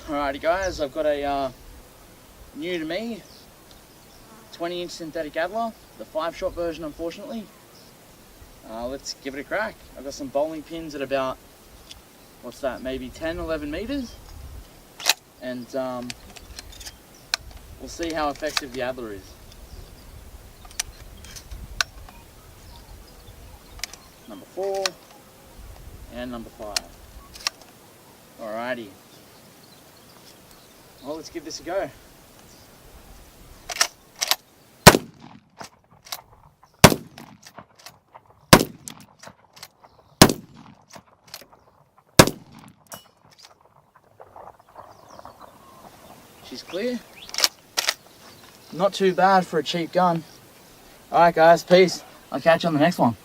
Alrighty guys, I've got a new to me 20-inch synthetic Adler, the 5-shot version unfortunately. Let's give it a crack. I've got some bowling pins at about, what's that, maybe 10-11 meters, and we'll see how effective the Adler is. Number 4 and number 5. Alrighty. Well, let's give this a go. She's clear. Not too bad for a cheap gun. Alright guys, peace. I'll catch you on the next one.